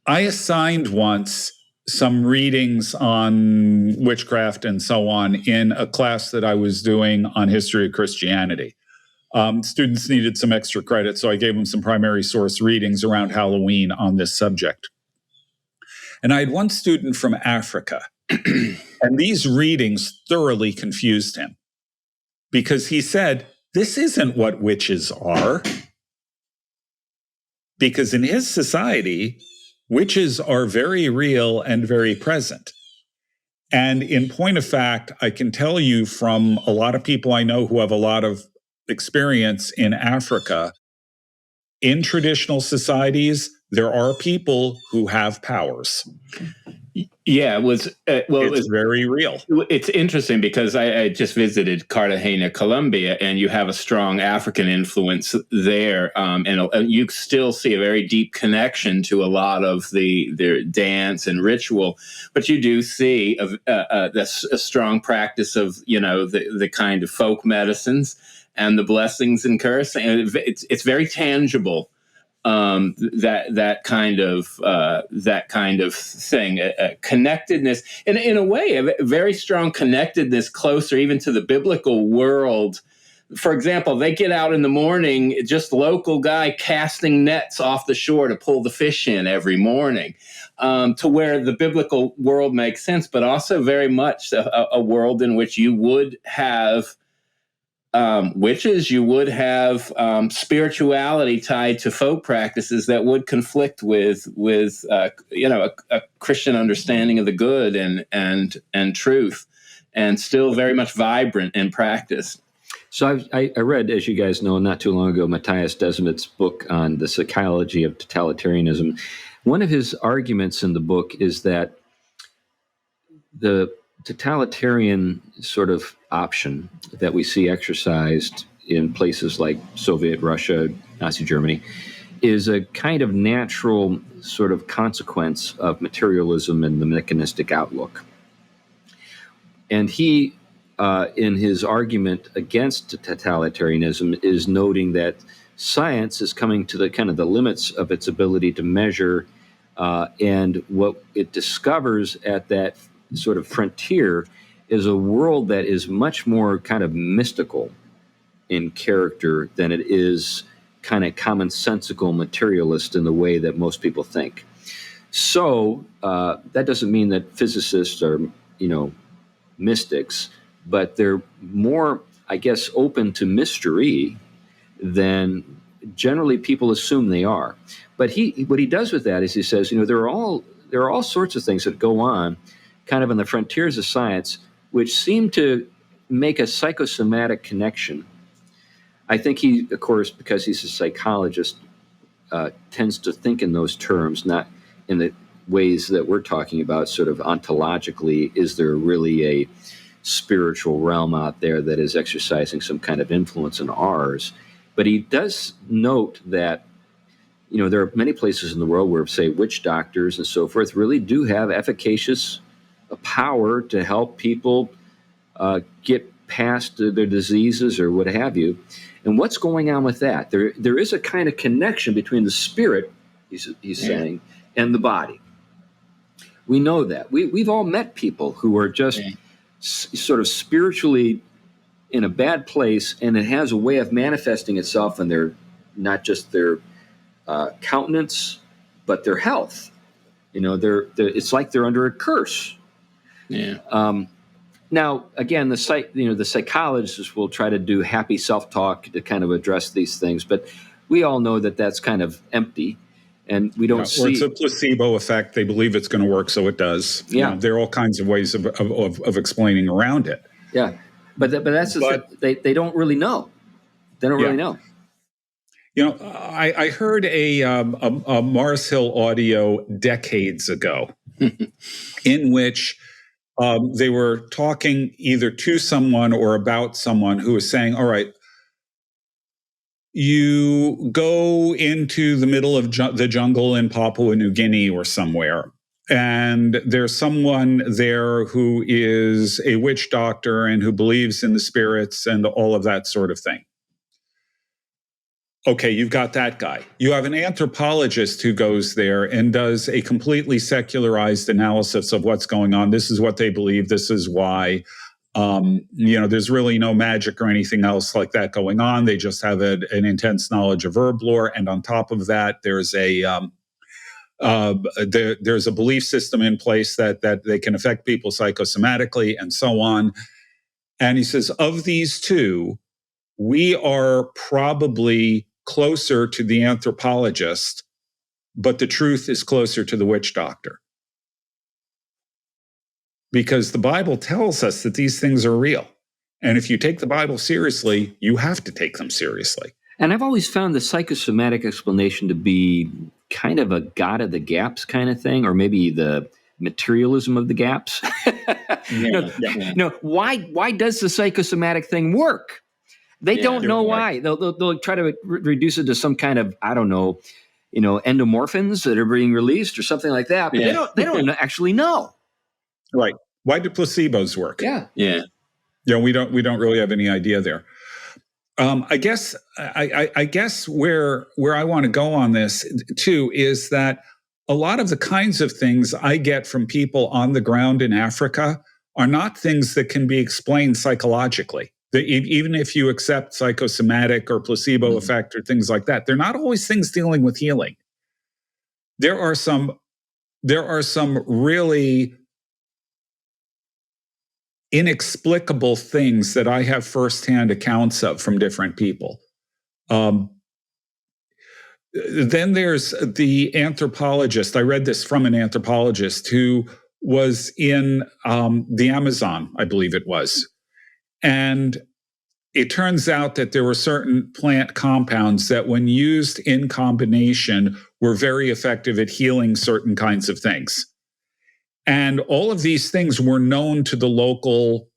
assigned once some readings on witchcraft and so on in a class that I was doing on history of Christianity. Students needed some extra credit, so I gave them some primary source readings around Halloween on this subject. And I had one student from Africa, and these readings thoroughly confused him because he said, this isn't what witches are. Because in his society, witches are very real and very present. And in point of fact, I can tell you from a lot of people I know who have a lot of experience in Africa, in traditional societies, there are people who have powers. Yeah, it was very real. It's interesting because I just visited Cartagena, Colombia, and you have a strong African influence there, and you still see a very deep connection to a lot of their dance and ritual. But you do see a strong practice of the kind of folk medicines and the blessings and cursing. It's very tangible. That kind of thing, connectedness, and in a way, a very strong connectedness, closer even to the biblical world. For example, they get out in the morning, just local guy casting nets off the shore to pull the fish in every morning, to where the biblical world makes sense, but also very much a world in which you would have witches, you would have spirituality tied to folk practices that would conflict with a Christian understanding of the good and truth, and still very much vibrant in practice. So I read, as you guys know, not too long ago, Matthias Desmet's book on the psychology of totalitarianism. One of his arguments in the book is that the totalitarian sort of option that we see exercised in places like Soviet Russia, Nazi Germany, is a kind of natural sort of consequence of materialism and the mechanistic outlook. And he, in his argument against totalitarianism, is noting that science is coming to the kind of the limits of its ability to measure, and what it discovers at that sort of frontier is a world that is much more kind of mystical in character than it is kind of commonsensical materialist in the way that most people think. So that doesn't mean that physicists are, mystics, but they're more, I guess, open to mystery than generally people assume they are. But what he does with that is he says, there are all sorts of things that go on kind of on the frontiers of science which seem to make a psychosomatic connection. I think he, of course, because he's a psychologist, tends to think in those terms, not in the ways that we're talking about, sort of ontologically, is there really a spiritual realm out there that is exercising some kind of influence on ours? But he does note that, there are many places in the world where, say, witch doctors and so forth really do have efficacious power to help people get past their diseases or what have you. And what's going on with that? There is a kind of connection between the spirit, he's saying, and the body. We know that. We've all met people who are just sort of spiritually in a bad place, and it has a way of manifesting itself in their, not just their countenance, but their health. It's like they're under a curse. Yeah. Now, again, the psychologists will try to do happy self-talk to kind of address these things, but we all know that that's kind of empty, and we don't see. Or it's a placebo effect. They believe it's going to work, so it does. Yeah, there are all kinds of ways of explaining around it. Yeah, but that's they don't really know. They don't really know. I heard a Mars Hill audio decades ago in which they were talking either to someone or about someone who was saying, all right, you go into the middle of the jungle in Papua New Guinea or somewhere, and there's someone there who is a witch doctor and who believes in the spirits and all of that sort of thing. Okay, you've got that guy. You have an anthropologist who goes there and does a completely secularized analysis of what's going on. This is what they believe. This is why. There's really no magic or anything else like that going on. They just have an intense knowledge of herb lore. And on top of that, there's a belief system in place that they can affect people psychosomatically and so on. And he says, of these two, we are probably closer to the anthropologist, but the truth is closer to the witch doctor. Because the Bible tells us that these things are real. And if you take the Bible seriously, you have to take them seriously. And I've always found the psychosomatic explanation to be kind of a God of the gaps kind of thing, or maybe the materialism of the gaps. Why does the psychosomatic thing work? They don't know why. They'll try to reduce it to some kind of, I don't know, endomorphins that are being released or something like that. But they don't actually know. Right. Why do placebos work? Yeah. We don't really have any idea there. I guess where I want to go on this too is that a lot of the kinds of things I get from people on the ground in Africa are not things that can be explained psychologically. Even if you accept psychosomatic or placebo effect or things like that, they're not always things dealing with healing. There are some really inexplicable things that I have firsthand accounts of from different people. Then there's the anthropologist. I read this from an anthropologist who was in the Amazon, I believe it was. And it turns out that there were certain plant compounds that, when used in combination, were very effective at healing certain kinds of things. And all of these things were known to the local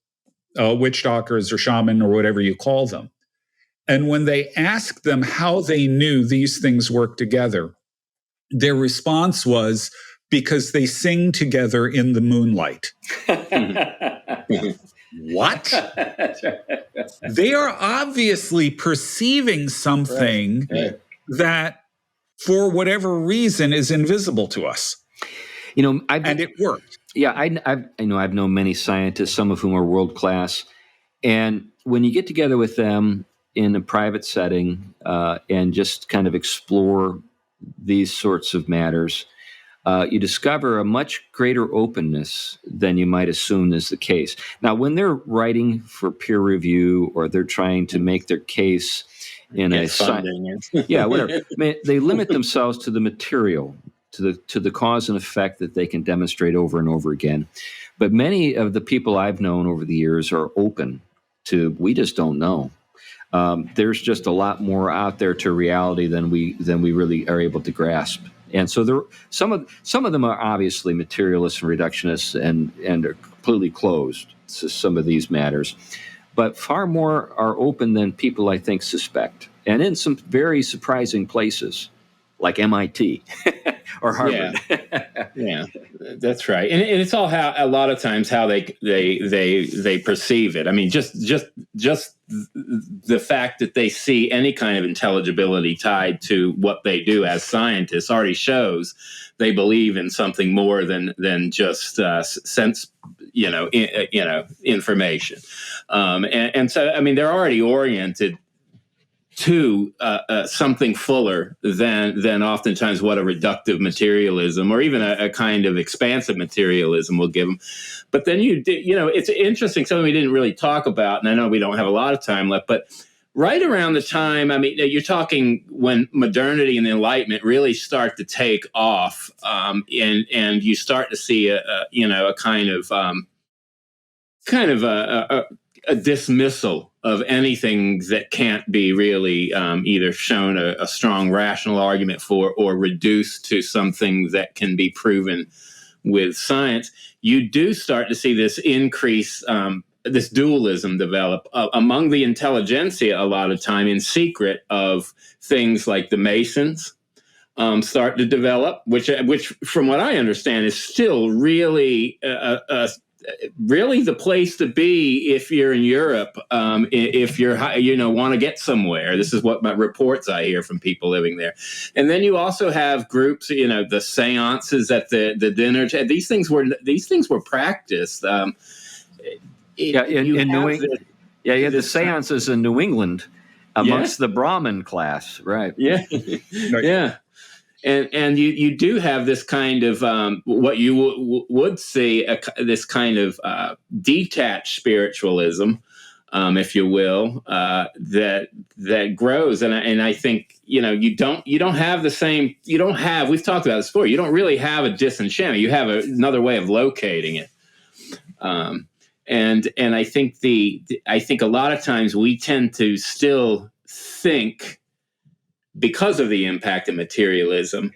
witch doctors or shaman or whatever you call them. And when they asked them how they knew these things work together, their response was, because they sing together in the moonlight. What? They are obviously perceiving something that, for whatever reason, is invisible to us. And it worked. Yeah, I've known many scientists, some of whom are world class, and when you get together with them in a private setting and just kind of explore these sorts of matters, you discover a much greater openness than you might assume is the case. Now, when they're writing for peer review or they're trying to make their case in a funding. Yeah, whatever. I mean, they limit themselves to the material, to the cause and effect that they can demonstrate over and over again. But many of the people I've known over the years are open to, we just don't know. There's just a lot more out there to reality than we really are able to grasp. And so there, some of them are obviously materialists and reductionists and are completely closed to some of these matters. But far more are open than people, I think, suspect. And in some very surprising places, like MIT or Harvard. Yeah, that's right. And it's all how a lot of times how they perceive it. I mean, just the fact that they see any kind of intelligibility tied to what they do as scientists already shows they believe in something more than just sense, information. And so, I mean, they're already oriented to something fuller than oftentimes what a reductive materialism or even a kind of expansive materialism will give them. But then it's interesting, something we didn't really talk about, and I know we don't have a lot of time left, but right around the time, I mean, you're talking when modernity and the Enlightenment really start to take off, and you start to see a kind of a dismissal of anything that can't be really either shown a strong rational argument for or reduced to something that can be proven with science. You do start to see this increase, this dualism develop among the intelligentsia a lot of time in secret of things like the Masons start to develop, which from what I understand is still really really the place to be if you're in Europe, if you're, want to get somewhere. This is what my reports I hear from people living there. And then you also have groups, the seances at the dinner. These things were practiced. In New England. Yeah, you had the seances in New England amongst the Brahmin class, right? Yeah, yeah. And you do have this kind of what you would see this kind of detached spiritualism, if you will, that grows. And I think you don't have the same. You don't have. We've talked about this before. You don't really have a disenchantment. You have another way of locating it. And I think I think a lot of times we tend to still think, because of the impact of materialism,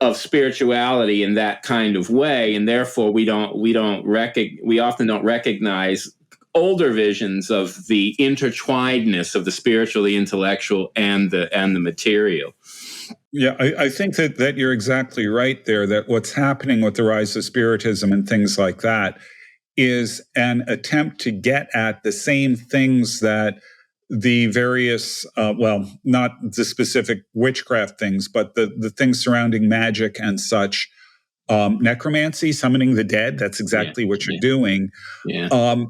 of spirituality in that kind of way, and therefore we often don't recognize older visions of the intertwinedness of the spiritual, the intellectual, and the material. Yeah, I think that you're exactly right there, that what's happening with the rise of Spiritism and things like that is an attempt to get at the same things that the various, not the specific witchcraft things, but the things surrounding magic and such, necromancy, summoning the dead, that's exactly what you're doing. Yeah.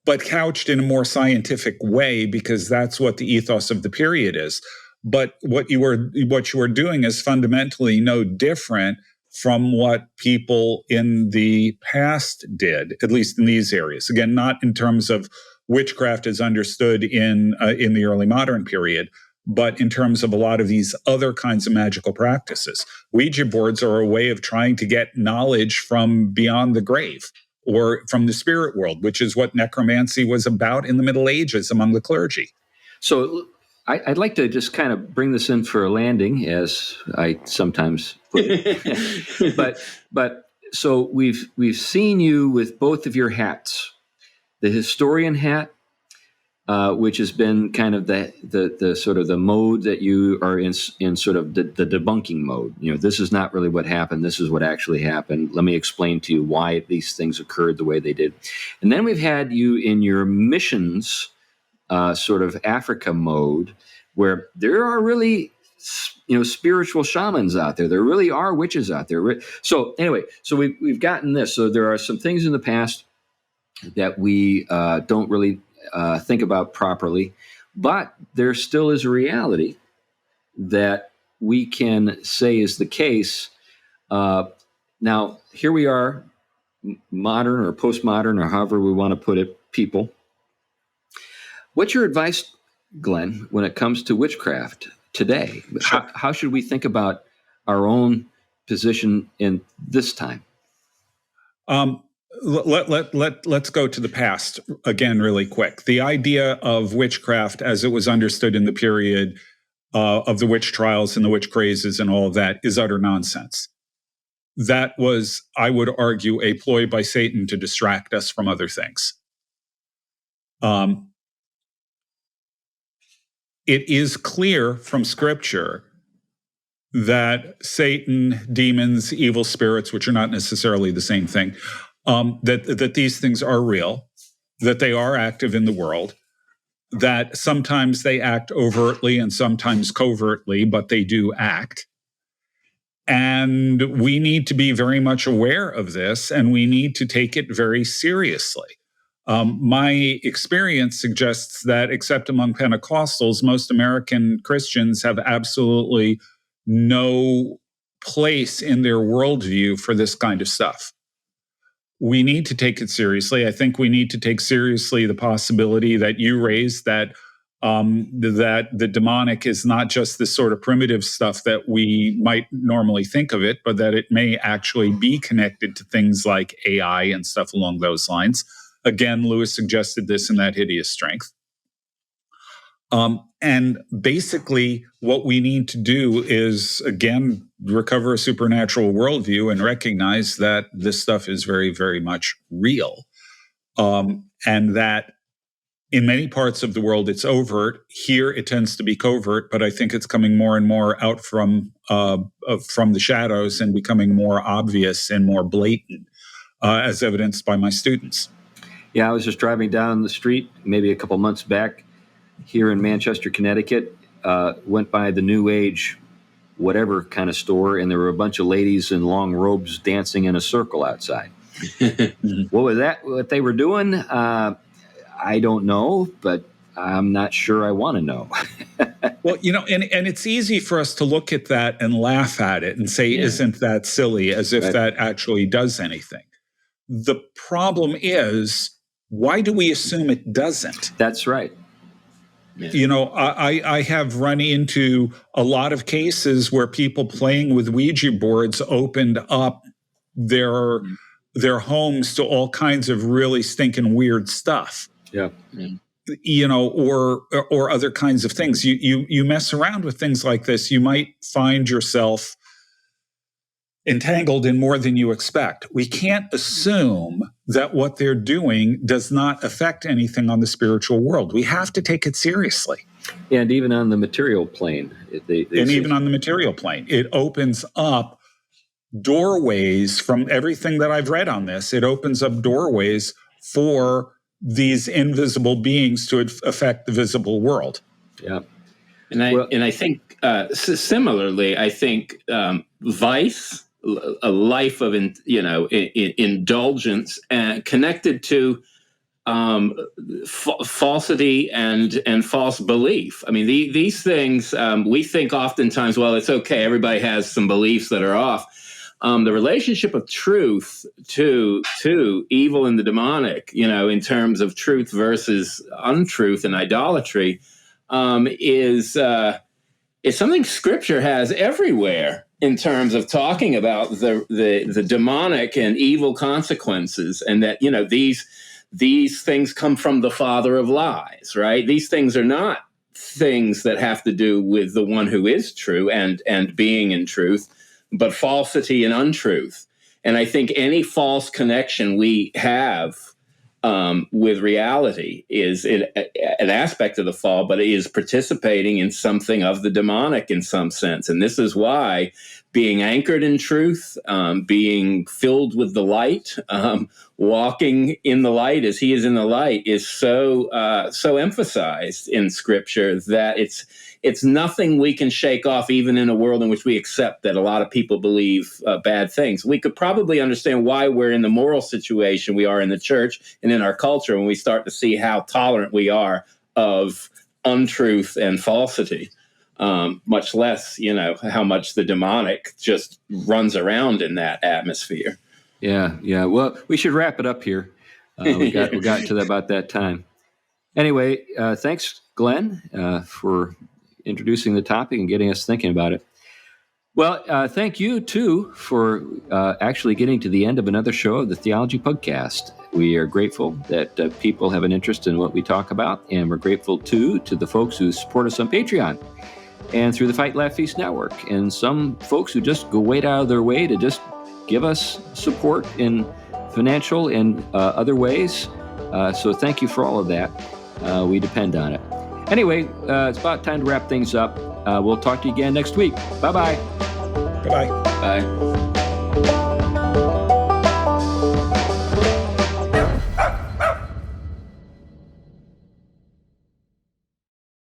But couched in a more scientific way, because that's what the ethos of the period is. But what you were doing is fundamentally no different from what people in the past did, at least in these areas. Again, not in terms of witchcraft as understood in the early modern period, but in terms of a lot of these other kinds of magical practices. Ouija boards are a way of trying to get knowledge from beyond the grave or from the spirit world, which is what necromancy was about in the Middle Ages among the clergy. So I'd like to just kind of bring this in for a landing, as I sometimes put it. but so we've seen you with both of your hats. The historian hat, which has been kind of the sort of the mode that you are in sort of the debunking mode. This is not really what happened. This is what actually happened. Let me explain to you why these things occurred the way they did. And then we've had you in your missions sort of Africa mode, where there are really spiritual shamans out there. There really are witches out there. So anyway, so we've gotten this. So there are some things in the past that we don't really think about properly, but there still is a reality that we can say is the case. Now, here we are, modern or postmodern or however we want to put it, people. What's your advice Glenn, when it comes to witchcraft today? How should we think about our own position in this time? Let's go to the past again really quick. The idea of witchcraft as it was understood in the period of the witch trials and the witch crazes and all of that is utter nonsense. That was, I would argue, a ploy by Satan to distract us from other things. It is clear from Scripture that Satan, demons, evil spirits, which are not necessarily the same thing, that these things are real, that they are active in the world, that sometimes they act overtly and sometimes covertly, but they do act. And we need to be very much aware of this, and we need to take it very seriously. My experience suggests that, except among Pentecostals, most American Christians have absolutely no place in their worldview for this kind of stuff. We need to take it seriously. I think we need to take seriously the possibility that you raised, that that the demonic is not just this sort of primitive stuff that we might normally think of it, but that it may actually be connected to things like AI and stuff along those lines. Again, Lewis suggested this in That Hideous Strength. And basically, what we need to do is, again, recover a supernatural worldview and recognize that this stuff is very, very much real. And that in many parts of the world, it's overt. Here, it tends to be covert, but I think it's coming more and more out from the shadows and becoming more obvious and more blatant, as evidenced by my students. Yeah, I was just driving down the street maybe a couple months back here in Manchester, Connecticut, went by the New Age whatever kind of store, and there were a bunch of ladies in long robes dancing in a circle outside. What was that? What they were doing? I don't know, but I'm not sure I want to know. Well, and it's easy for us to look at that and laugh at it and say, isn't that silly, as if that actually does anything. The problem is, why do we assume it doesn't? That's right. Yeah. I have run into a lot of cases where people playing with Ouija boards opened up their homes to all kinds of really stinking weird stuff. Yeah. Or other kinds of things. You mess around with things like this, you might find yourself entangled in more than you expect. We can't assume that what they're doing does not affect anything on the spiritual world. We have to take it seriously. And even on the material plane. Even on the material plane, it opens up doorways from everything that I've read on this. It opens up doorways for these invisible beings to affect the visible world. Yeah. And I think similarly, I think vice, a life of indulgence, connected to falsity and false belief. I mean, these things, we think oftentimes, well, it's okay, everybody has some beliefs that are off. The relationship of truth to evil and the demonic, in terms of truth versus untruth and idolatry, is something Scripture has everywhere in terms of talking about the demonic and evil consequences, and that these things come from the father of lies, right? These things are not things that have to do with the one who is true and being in truth, but falsity and untruth. And I think any false connection we have with reality is an aspect of the fall, but it is participating in something of the demonic in some sense. And this is why being anchored in truth, being filled with the light, walking in the light as he is in the light, is so emphasized in Scripture that it's nothing we can shake off, even in a world in which we accept that a lot of people believe bad things. We could probably understand why we're in the moral situation we are in the church and in our culture when we start to see how tolerant we are of untruth and falsity, much less, how much the demonic just runs around in that atmosphere. Yeah. Well, we should wrap it up here. We got to about that time. Anyway, thanks, Glenn, for introducing the topic and getting us thinking about it. Well, thank you, too, for actually getting to the end of another show of the Theology Pugcast. We are grateful that people have an interest in what we talk about, and we're grateful, too, to the folks who support us on Patreon and through the Fight, Laugh, Feast Network, and some folks who just go way out of their way to just give us support in financial and other ways. So thank you for all of that. We depend on it. Anyway, it's about time to wrap things up. We'll talk to you again next week. Bye-bye. Bye-bye. Bye.